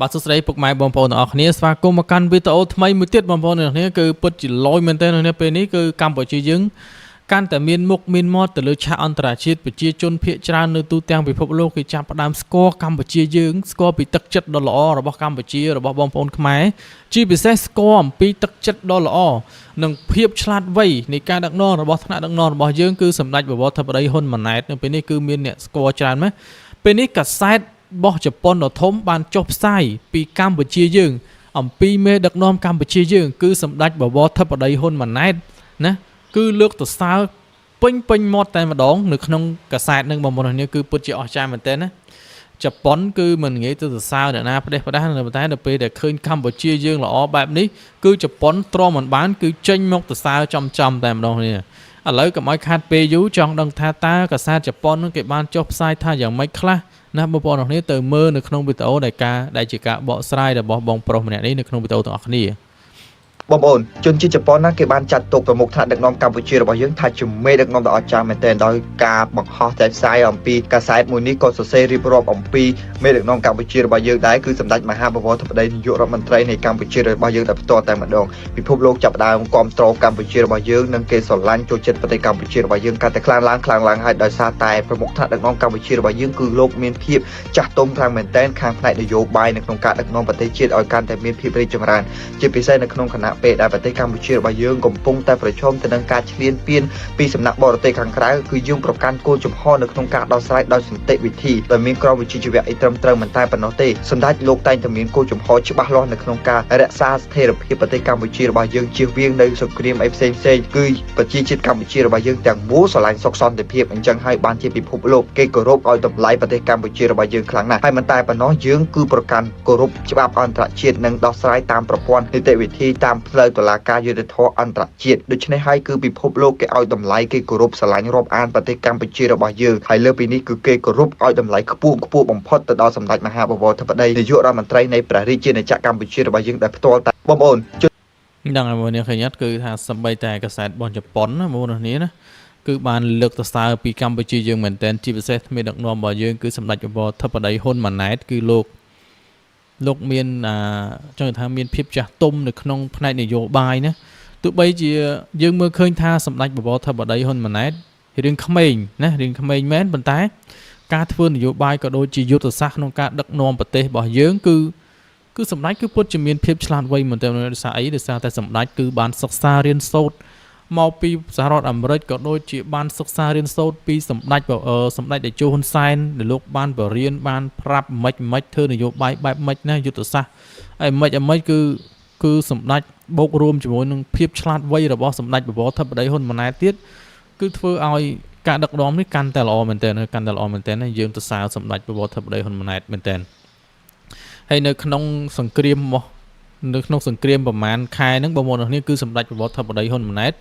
បាទសួស្តីពុកម៉ែបងប្អូនទាំងអស់គ្នាស្វាគមន៍មកកាន់វីដេអូថ្មីមួយទៀតបងប្អូនទាំងអស់គ្នាគឺពិតជាលយមែនទែននៅពេលនេះគឺកម្ពុជាយើងកាន់តែមានមុខមានមាត់ទៅលើឆាកអន្តរជាតិប្រជាជនភាគច្រើននៅទូទាំងពិភពលោកគេចាប់ផ្ដើមស្គាល់កម្ពុជាយើងស្គាល់ពីទឹកចិត្តដ៏ល្អរបស់កម្ពុជារបស់បងប្អូនខ្មែរជាពិសេសស្គាល់អំពីទឹកចិត្តដ៏ល្អនិងភាពឆ្លាតវៃនៃការដឹកនាំរបស់ថ្នាក់ដឹកនាំរបស់យើងគឺសម្ដេចបវរធិបតីហ៊ុនម៉ាណែតនៅពេលនេះគឺមានអ្នកស្គាល់ច្រើនណាស់ពេលនេះកាសែតបោះជប៉ុនដ៏ធំបានចុះផ្សាយពីកម្ពុជាយើងអំពីមេដឹកនាំកម្ពុជាយើងគឺសម្ដេចបវរធិបតីហ៊ុនម៉ាណែតណាគឺលើកទៅសើពេញមាត់តែម្ដងនៅក្នុងកាសែតនឹងបងប្អូននេះគឺពិតជាអស្ចារ្យមែនទែនណាជប៉ុនគឺមិនងាយទៅសរសើរអ្នកណាផ្ដេសផ្ដាស់តែដល់ពេលដែលឃើញកម្ពុជាយើងល្អបែបនេះគឺជប៉ុនទ្រាំមិនបានគឺចេញមកសរសើរចំតែម្ដងនេះឥឡូវកុំឲ្យខាត់ពេលយូរចង់ដឹងថាតើកាសែតជប៉ុននឹងគេបានចុះផ្សាយថាយ៉ាងម៉េចខ្លះណាបងប្អូនទាំងនេះទៅមើលនៅក្នុងវីដេអូដែលជាការបកស្រាយរបស់បងប្រុសម្នាក់នេះនៅក្នុងវីដេអូទាំងអស់គ្នាបងប្អូនជនជាតិជប៉ុនណាគេបានចាត់ទុកប្រមុខថ្នាក់ដឹកនាំកម្ពុជារបស់យើងថាជាមេដឹកនាំដ៏អស្ចារ្យមែនទែនដោយការបង្ហោះតែផ្សាយអំពីកាសែតមួយនេះក៏សរសេររៀបរាប់អំពីមេដឹកនាំកម្ពុជារបស់យើងដែរគឺសម្ដេចមហាបវរធិបតីនាយករដ្ឋមន្ត្រីនៃកម្ពុជារបស់យើងតែផ្ទាល់តែម្ដងពិភពលោកចាប់ផ្ដើមគាំទ្រកម្ពុជារបស់យើងនិងគេស្រឡាញ់ចូលចិត្តប្រទេសកម្ពុជារបស់យើងកាន់តែខ្លាំងឡើងហើយដោយសារតែប្រមុខថ្នាក់ដឹកនាំកម្ពុជារបស់យើងគឺលោកមានភាពចាស់ទុំខ្លាំងមែនទែនខាងផ្នែកនយោបាយនៅក្នុងការដឹកនាំប្រទេសជាតិឲ្យកាន់តែមានភាពរីកចម្រើនជាពិសេសនៅក្នុងគណៈពេលដែលប្រទេសកម្ពុជារបស់យើងកំពុងតែប្រឈមទៅនឹងការឈ្លានពានពីសំណាក់បរទេសខាងក្រៅគឺយើងប្រកាន់គោលជំហរនៅក្នុងការដោះស្រាយដោយសន្តិវិធីដោយមានក្រមវិជ្ជាជីវៈអីត្រឹមត្រូវមិនតែប៉ុណ្ណោះទេសម្ដេចលោកតែងតែមានគោលជំហរច្បាស់លាស់នៅក្នុងការរក្សាស្ថិរភាពប្រទេសកម្ពុជារបស់យើងជៀសវាងនៅសង្គ្រាមអីផ្សេងគឺប្រជាជាតិកម្ពុជារបស់យើងទាំងមូលស្រឡាញ់សុខសន្តិភាពអញ្ចឹងហើយបានជាពិភពលោកគេគោរពឲ្យតម្លៃប្រទេសកម្ពុជារបស់យើងខ្លាំងណាស់ហើយមិនតែប៉ុណ្ណោះយើងគឺប្រកាន់គោរពច្បាប់អន្តរជាតិនិងដោះស្រាយតាមប្រព័ន្ធនីតិវិធីតាមផ្លូវតុលាការយុត្តិធម៌អន្តរជាតិដូច្នេះហើយគឺពិភពលោកគេឲ្យតម្លៃគេគោរពស្រឡាញ់រាប់អានប្រទេសកម្ពុជារបស់យើងហើយលើពីនេះគឺគេគោរពឲ្យតម្លៃខ្ពស់បំផុតទៅដល់សម្ដេចមហាបវរធិបតីនាយករដ្ឋមន្ត្រីនៃព្រះរាជាណាចក្រកម្ពុជារបស់យើងដែលផ្ទាល់តែបងប្អូនដឹងហើយបងប្អូនឃើញអត់គឺថាសម្បីតែកាសែតរបស់ជប៉ុនណាបងប្អូននេះណាគឺបានលើកទៅសើពីកម្ពុជាយើងមែនទែនជាពិសេសមេដឹកនាំរបស់យើងគឺសម្ដេចបវរធិបតីហ៊ុនម៉ាណែតគឺលោកមានចង់ថាមានភាពចាស់ទុំនៅក្នុងផ្នែកនយោបាយណាទោះបីជាយើងមើលឃើញថាសម្ដេចបវរធិបតីហ៊ុនម៉ាណែតរៀងក្មេងណារៀងក្មេងមែនប៉ុន្តែការធ្វើនយោបាយក៏ដូចជាយុទ្ធសាស្ត្រក្នុងការដឹកនាំប្រទេសរបស់យើងគឺសម្ដេចគឺពិតជាមានភាពឆ្លាតវៃមែនទែនដោយសារអីដោយសារតែសម្ដេចគឺបានសិក្សារៀនសូត្រមកពីសហរដ្ឋអាមេរិកក៏ដូចជាបានសិក្សារៀនសូត្រពីសម្ដេចតេជោហ៊ុនសែនដែលលោកបានបរៀនបានប្រាប់មិនធ្វើនយោបាយបែបម៉េចណាយុទ្ធសាស្ត្រហើយមិនគឺសម្ដេចបូករួមជាមួយនឹងភាពឆ្លាតវៃរបស់សម្ដេចបវរធិបតីហ៊ុនម៉ាណែតទៀតគឺធ្វើឲ្យការដឹកនាំនេះកាន់តែល្អមែនទែនយើងទៅសើសម្ដេចបវរធិបតីហ៊ុនម៉ាណែតមែនទែនហើយនៅក្នុងសង្គ្រាមប្រហែលខែហ្នឹងបងប្អូននេះគឺសម្ដេចបវរធិបតីហ៊ុនម៉ាណែត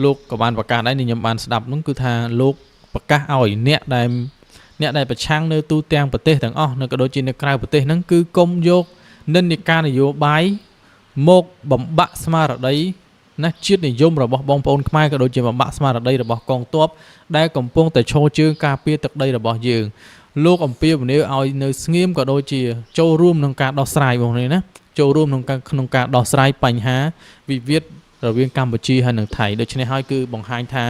លោកក៏បានប្រកាសដែរខ្ញុំបានស្ដាប់ហ្នឹងគឺថាលោកប្រកាសឲ្យអ្នកដែលប្រឆាំងនៅទូទាំងប្រទេសទាំងអស់នៅក៏ដូចជានៅក្រៅប្រទេសហ្នឹងគឺគុំយកនិន្នាការនយោបាយមកបំបាក់ស្មារតីណាជាតិនិយមរបស់បងប្អូនខ្មែរក៏ដូចជាបំបាក់ស្មារតីរបស់កងទ័ពដែលកំពុងតែឈរជើងការពារទឹកដីរបស់យើងលោកអំពាវនាវឲ្យនៅស្ងៀមក៏ដូចជាចូលរួមក្នុងការដោះស្រាយបងប្អូនណាចូលរួមក្នុងការដោះស្រាយបញ្ហាវិវាទរវាងកម្ពុជាហើយនិងថៃដូច្នេះហើយគឺបង្ហាញថា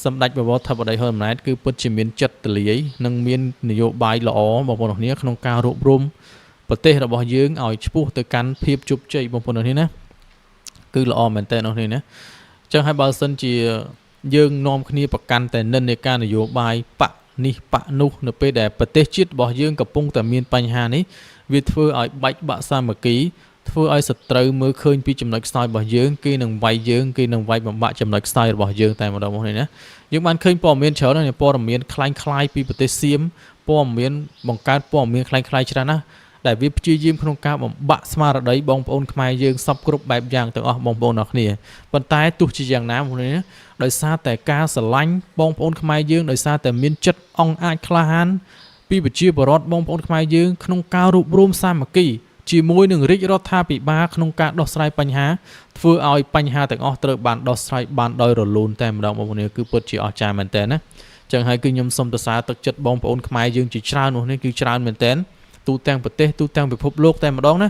សម្ដេចបវរធិបតីហ៊ុនម៉ាណែតគឺពិតជាមានចិត្តទលាយនិងមាននយោបាយល្អបងប្អូនគ្នាក្នុងការរួបរមប្រទេសរបស់យើងឲ្យឆ្ពោះទៅកាន់ភាពជោគជ័យបងប្អូននេះណាគឺល្អមែនតើនោះនេះណាចឹងហើយបើសិនជាយើងនាំគ្នាប្រកាន់តែនិន្នាការនយោបាយបកនេះបកនោះនៅពេលដែលប្រទេសជាតិរបស់យើងកំពុងតែមានបញ្ហានេះវាធ្វើឲ្យបែកបាក់សាមគ្គីធ្វើឲ្យសត្រូវមើលឃើញពីចំណុចខ្សោយរបស់យើងគេនឹងវាយបំបាក់ចំណុចខ្សោយរបស់យើងតែម្ដងនេះណាយើងបានឃើញព័ត៌មានច្រើនណាស់ព័ត៌មានคล้ายពីប្រទេសសៀមព័ត៌មានបង្កើតព័ត៌មានคล้ายច្រើនណាស់ដែលវាព្យាយាមក្នុងការបំបាក់ស្មារតីបងប្អូនខ្មែរយើងសពគ្រប់បែបយ៉ាងទាំងអស់បងប្អូនអរគ្នាប៉ុន្តែទោះជាយ៉ាងណាដោយសារតែការស្រឡាញ់បងប្អូនខ្មែរយើងដោយសារតែមានចិត្តអង់អាចក្លាហានពីប្រជាពលរដ្ឋបងប្អូនខ្មែរយើងក្នុងការរួបរមសាមគ្គីជាមួយនឹងរាជរដ្ឋាភិបាលក្នុងការដោះស្រាយបញ្ហាធ្វើឲ្យបញ្ហាទាំងអស់ត្រូវបានដោះស្រាយបានដោយរលូនតែម្ដងបងប្អូនគឺពិតជាអស្ចារ្យមែនទែនណាចឹងហើយគឺខ្ញុំសូមសរសើរទឹកចិត្តបងប្អូនខ្មែរយើងជាច្រើននោះនេះគឺច្រើនមែនទែនទ ទូទាំងប្រទេសទូទាំងពិភពលោកតែម្ដងណា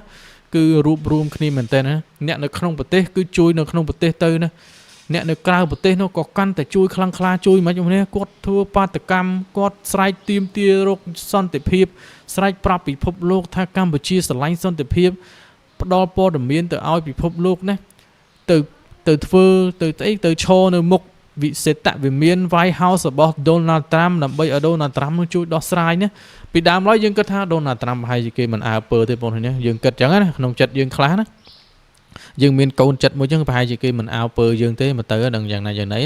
គឺរួបរวมគ្នាមែនតើណាអ្នកនៅក្នុងប្រទេសគឺជួយនៅក្នុងប្រទេសទៅណាអ្នកនៅក្រៅប្រទេសនោះក៏កាន់តែជួយខ្លាំងក្លាជួយមិនខ្មិចនេះគាត់ធ្វើបាតកម្មគាត់ស្រែកទាមទាររកសន្តិភាពស្រែកប្រាប់ពិភពលោកថាកម្ពុជាស្រឡាញ់សន្តិភាពផ្ដល់ព័ត៌មានទៅឲ្យពិភពលោកណាទៅធ្វើទៅឈរនៅមុខវិសេតវិមាន White House របស់ Donald Trump ដើម្បីឲ្យ Donald Trump នឹងជួយដោះស្រាយណាពីដើមឡើយយើងគិតថា Donald Trump ប្រហែលជាគេមិនអើពើទេបងប្អូននេះយើងគិតចឹងណាក្នុងចិត្តយើងខ្លះណាយើងមានកូនចិត្តមួយចឹងប្រហែលជាគេមិនអើពើយើងទេមកទៅដឹងយ៉ាងណាយ៉ាងណី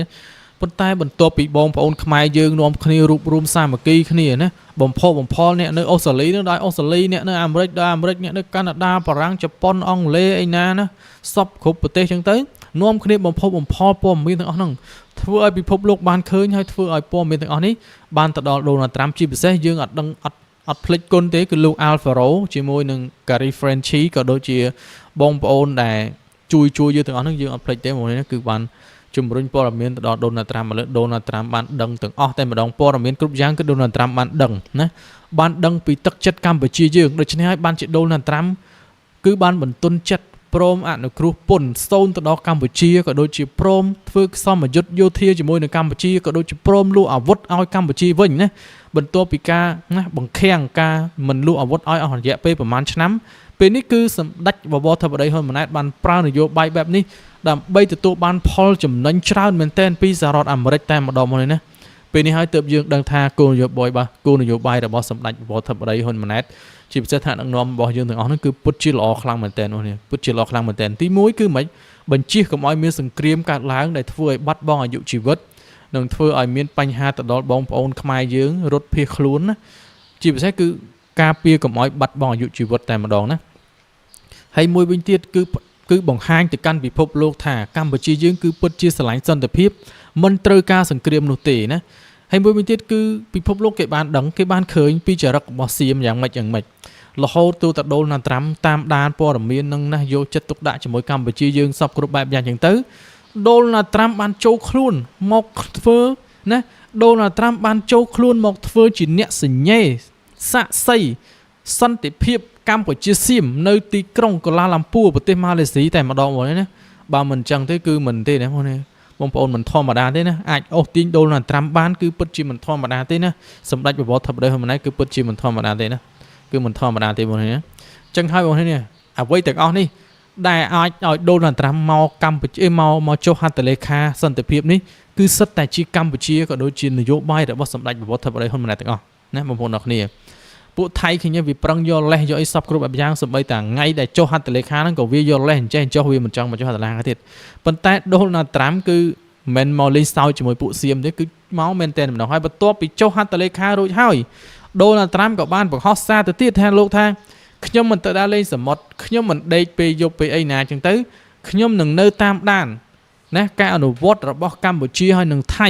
ប៉ុន្តែបន្ទាប់ពីបងប្អូនខ្មែរយើងនាំគ្នារួបរวมសាមគ្គីគ្នាណាបំផុសអ្នកនៅអូស្ត្រាលីនៅដល់អូស្ត្រាលីអ្នកនៅអាមេរិកដល់អាមេរិកអ្នកនៅកាណាដាបារាំងជប៉ុនអង់គ្លេសអីណាណាសពគ្រប់ប្រទេសចឹងទៅនាំគ្នាបំផុសព័ត៌មានទាំងអស់ហ្នឹងធ្វើឲ្យពិភពលោកបានឃើញហើយធ្វើឲ្យព័ត៌មានទាំងអស់នេះបានទៅដល់ Donald Trump ជាពិសេសយើងអត់ភ្លេចគុណទេគឺលោក Alvaro ជាមួយនឹង Gary Frenchie ក៏ដូចជាបងប្អូនដែលជួយយើងទាំងអស់ហ្នឹងយើងអត់ភ្លេចទេហ្មងនេះគឺបានជំរុញព័ត៌មានទៅដល់ Donald Trump មកលើ Donald Trump បានដឹងទាំងអស់តែម្ដងព័ត៌មានគ្រប់យ៉ាងគឺ Donald Trump បានដឹងណាបានដឹងពីទឹកចិត្តកម្ពុជាយើងដូច្នេះហើយបានជា Donald Trump គឺបានបន្ទន់ចិត្តព្រមអនុគ្រោះពន្ធសូនទៅដល់កម្ពុជាក៏ដូចជាព្រមធ្វើសមយុទ្ធយោធាជាមួយនឹងកម្ពុជាក៏ដូចជាព្រមលក់អាវុធឲ្យកម្ពុជាវិញណាបន្ទាប់ពីការណាបង្ខាំងការមិនលក់អាវុធឲ្យអស់រយៈពេលប្រហែលឆ្នាំពេលនេះគឺសម្ដេចបវរធិបតីហ៊ុនម៉ាណែតបានប្រើនយោបាយបែបនេះដើម្បីទទួលបានផលចំណេញច្រើនមែនទែនពីសហរដ្ឋអាមេរិកតែម្ដងមកនេះណាពេលនេះហើយទើបយើងដឹងថាគោលនយោបាយរបស់សម្ដេចបវរធិបតីហ៊ុនម៉ាណែតជាពិសេសថាដឹកនាំរបស់យើងទាំងអស់នោះគឺពិតជាល្អខ្លាំងមែនទែននោះនេះពិតជាល្អខ្លាំងមែនទែនទី1គឺមិនបញ្ជៀសកុំឲ្យមានសង្គ្រាមកើតឡើងដែលធ្វើឲ្យបាត់បង់អាយុជីវិតនិងធ្វើឲ្យមានបញ្ហាទៅដល់បងប្អូនខ្មែរយើងរត់ភៀសខ្លួនណាជាពិសេសគឺការពារកុំឲ្យបាត់បង់អាយុជីវិតតែម្ដងណាហើយមួយវិញទៀតគឺបង្ហាញទៅកាន់ពិភពលោកថាកម្ពុជាយើងគឺពិតជាស្រឡាញ់សន្តិភាពមិនត្រូវការសង្គ្រាមនោះទេណាហើយមួយវិញទៀតគឺពិភពលោកគេបានដឹងគេបានឃើញពីចរិតរបស់សៀមយ៉ាងម៉េចរហូតទៅដល់ Donald Trump តាមដានព័ត៌មាននឹងណាយកចិត្តទុកដាក់ជាមួយកម្ពុជាយើងសពគ្រប់បែបយ៉ាងចឹងទៅ Donald Trump បានចូលខ្លួនមកធ្វើណា Donald Trump បានចូលខ្លួនមកធ្វើជាអ្នកសញ្ញេសាក់សីសន្តិភាពកម្ពុជាសៀមនៅទីក្រុងកូឡាឡាំពូប្រទេសម៉ាឡេស៊ីតែម្ដងមកនេះណាបើមិនចឹងទេគឺមិនទេណាបងប្អូនមិនធម្មតាទេណាអាចអូសទាញ Donald Trump បានគឺពិតជាមិនធម្មតាទេណាសម្ដេចបវរធិបតីហ៊ុនម៉ាណែតគឺពិតជាមិនធម្មតាទេណាគឺមិនធម្មតាទេបងប្អូនណាចឹងហើយបងប្អូននេះអ្វីទាំងអស់នេះដែលអាចឲ្យ Donald Trump មកកម្ពុជាមកចុះហត្ថលេខាសន្តិភាពនេះគឺសិតតែជាកម្ពុជាក៏ដូចជានយោបាយរបស់សម្ដេចបវរធិបតីហ៊ុនម៉ាណែតទាំងអស់ណាបងប្អូនទាំងគ្នាពួកថៃគ្នាវាប្រឹងយកលេសយកអីសពគ្រប់បែបយ៉ាងសម្បីតែថ្ងៃដែលចុះហត្ថលេខាហ្នឹងក៏វាយកលេសអញ្ចេះចុះវាមិនចង់មកចុះហត្ថលេខាទៀតប៉ុន្តែ Donald Trump គឺមិនមកលេងសើចជាមួយពួកសៀមទេគឺមកមែនតែម្ដងហើយបន្ទាប់ពីចុះហត្ថលេខារួចហើយ Donald Trump ក៏បានបង្ហោះសារទៅទៀតថាលោកថាខ្ញុំមិនទៅដើរលេងសមុទ្រខ្ញុំមិនដេកពេលយប់ពេលអីណាចឹងទៅខ្ញុំនឹងនៅតាមដានណាការអនុវត្តរបស់កម្ពុជាហើយនឹងថៃ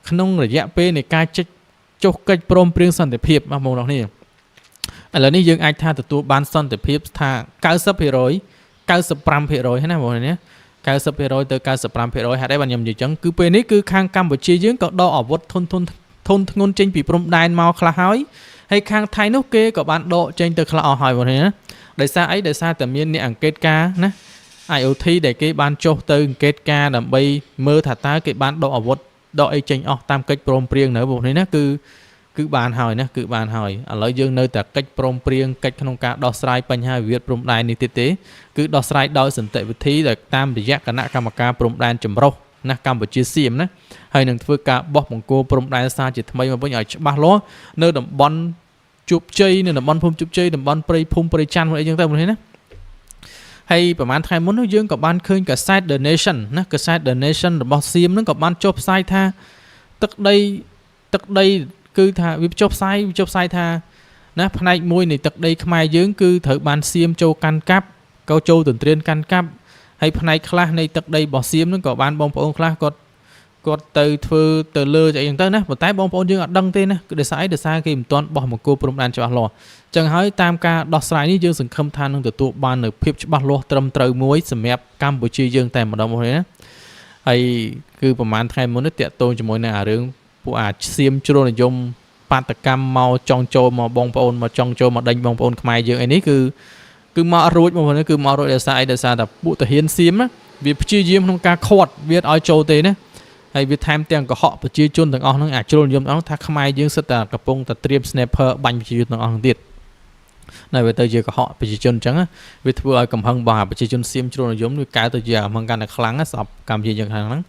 ក្នុងរយៈពេលនៃការចុះកិច្ចព្រមព្រៀងសន្តិភាពបងប្អូនទាំងនេះឥឡូវនេះយើងអាចថាទទួលបានសន្តិភាពថា90% 95% ហ្នឹងណាបងប្អូននេះ 90% ទៅ 95% ហេតុអីបានខ្ញុំនិយាយចឹងគឺពេលនេះគឺខាងកម្ពុជាយើងក៏ដកអាវុធធនធ្ងន់ចេញពីព្រំដែនមកខ្លះហើយខាងថៃនោះគេក៏បានដកចេញទៅខ្លះអស់ហើយបងប្អូនណាដោយសារអីដោយសារតែមានអ្នកអង្កេតការណា IoT ដែលគេបានចុះទៅអង្កេតការដើម្បីមើលថាតើគេបានដកអាវុធដកអីចេញអស់តាមកិច្ចព្រមព្រៀងនៅបងប្អូនណាគឺបានហើយណាគឺបានហើយឥឡូវយើងនៅតែកិច្ចព្រមព្រៀងកិច្ចក្នុងការដោះស្រាយបញ្ហាវិវាទព្រំដែននេះទៀតទេគឺដោះស្រាយដោយសន្តិវិធីដោយតាមរយៈគណៈកម្មការព្រំដែនចម្រុះណាកម្ពុជាសៀមណាហើយនឹងធ្វើការបោះបង្គោលព្រំដែនសារជាថ្មីមកវិញឲ្យច្បាស់លាស់នៅតំបន់ជោគជ័យនៅតំបន់ភូមិជោគជ័យតំបន់ព្រៃភូមិព្រៃច័ន្ទអីចឹងទៅបងប្អូនណាហើយប្រហែលថ្ងៃមុននោះយើងក៏បានឃើញកាសែត The Nation ណាកាសែត The Nation របស់សៀមហ្នឹងក៏បានចុះផ្សាយថាទឹកដីគឺថាវាចុះផ្សាយថាណាផ្នែកមួយនៃទឹកដីខ្មែរយើងគឺត្រូវបានសៀមចូលកាន់កាប់ក៏ចូលទន្ទ្រានកាន់កាប់ហើយផ្នែកខ្លះនៃទឹកដីរបស់សៀមហ្នឹងក៏បានបងប្អូនខ្លះគាត់ទៅធ្វើទៅលើអីចឹងទៅណាប៉ុន្តែបងប្អូនយើងអត់ដឹងទេណាគឺដោយសារគេមិនទាន់បោះបង្គោលព្រំដែនច្បាស់លាស់ចឹងហើយតាមការដោះស្រាយនេះយើងសង្ឃឹមថានឹងទទួលបាននូវភាពច្បាស់លាស់ត្រឹមត្រូវមួយសម្រាប់កម្ពុជាយើងតែម្ដងមកណាហើយគឺប្រហែលថ្ងៃមុននេះតាក់ទងជាមួយនឹងរឿងពួកអាសៀមជ្រុលនិយម បាតកម្មមកចង់ចូលមកបងប្អូនមកចង់ចូលមកដេញបងប្អូនខ្មែរយើងអីនេះគឺមករួចបងប្អូនគឺមករួចដោយសារអីដោយសារតែពួកទាហានសៀមណាវាព្យាយាមក្នុងការខាត់វាឲ្យចូលទេណាហើយវាថែមទាំងកុហកប្រជាជនទាំងអស់ហ្នឹងអាចជ្រុលនិយមទាំងអស់ថាខ្មែរយើងសិតតែកំពុងតែត្រៀម sniper បាញ់ប្រជាជនទាំងអស់ហ្នឹងទៀតនៅវាទៅជាកុហកប្រជាជនអញ្ចឹងវាធ្វើឲ្យកំហឹងរបស់ប្រជាជនសៀមជ្រុលនិយមវាកើតទៅជាកំហឹងកាន់តែខ្លាំងស្អប់កម្ពុជាយើងហ្នឹង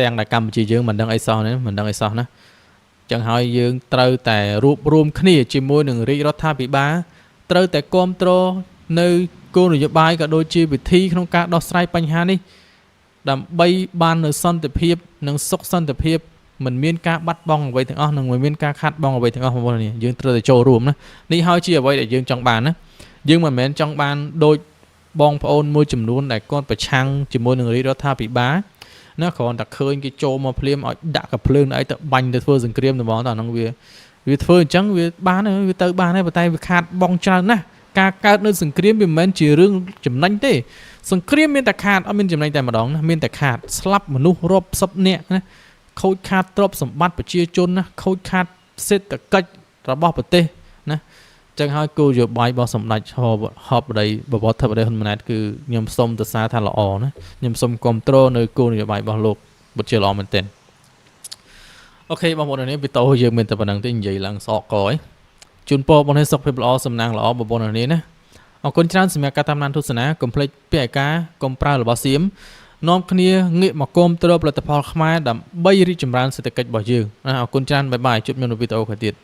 ទាំងតែកម្ពុជាយើងមិនដឹងអីសោះណាមិនដឹងអីសោះណាចឹងហើយយើងត្រូវតែរួបរวมគ្នាជាមួយនឹងរាជរដ្ឋាភិបាលត្រូវតែគ្រប់គ្រងនៅគោលនយោបាយក៏ដូចជាវិធីក្នុងការដោះស្រាយបញ្ហានេះដើម្បីបាននូវសន្តិភាពនិងសុខសន្តិភាពមិនមានការបាត់បង់អ្វីទាំងអស់និងមិនមានការខាត់បងអ្វីទាំងអស់បងប្អូននេះយើងត្រូវតែចូលរួមណានេះហើយជាអ្វីដែលយើងចង់បានណាយើងមិនមែនចង់បានដូចបងប្អូនមួយចំនួនដែលគាត់ប្រឆាំងជាមួយនឹងរាជរដ្ឋាភិបាលណាគ្រាន់តែឃើញគេចូលមកភ្លាមឲ្យដាក់កាភ្លើងអីទៅបាញ់ទៅធ្វើសង្គ្រាមតែហ្មងតោះហ្នឹងវាធ្វើអញ្ចឹងវាបានវាទៅបានហើយប៉ុន្តែវាខាតបងច្រើនណាស់ការកើតនៅសង្គ្រាមវាមិនមែនជារឿងចំណេញទេសង្គ្រាមមានតែខាតអត់មានចំណេញតែម្ដងណាមានតែខាតស្លាប់មនុស្សរាប់សិបនាក់ណាខូចខាតទ្រព្យសម្បត្តិប្រជាជនណាខូចខាតសេដ្ឋកិច្ចរបស់ប្រទេសណាចឹងហើយគោលនយោបាយរបស់សម្ដេចហបដីបវរធិបតីហ៊ុនម៉ាណែតគឺខ្ញុំសូមទៅសារថាល្អណាខ្ញុំសូមគ្រប់គ្រងនៅគោលនយោបាយរបស់លោកបុត្រជាល្អមែនទែនអូខេបងប្អូននេះវីដេអូយើងមានតែប៉ុណ្្នឹងទេនិយាយឡើងសក់កហើយជូនពរបងប្អូនសុខភាពល្អសំណាងល្អបងប្អូននេះណាអរគុណច្រើនសម្រាប់ការតាមដានទស្សនាកុំភ្លេចពាក្យឯកាកុំប្រើរបស់សៀមនាំគ្នាងាកមកគាំទ្រផលិតផលខ្មែរដើម្បីរីកចម្រើនសេដ្ឋកិច្ចរបស់យើងអរគុណច្រើនបាយបាយជួបគ្នានៅវីដេអូក្រោយទៀត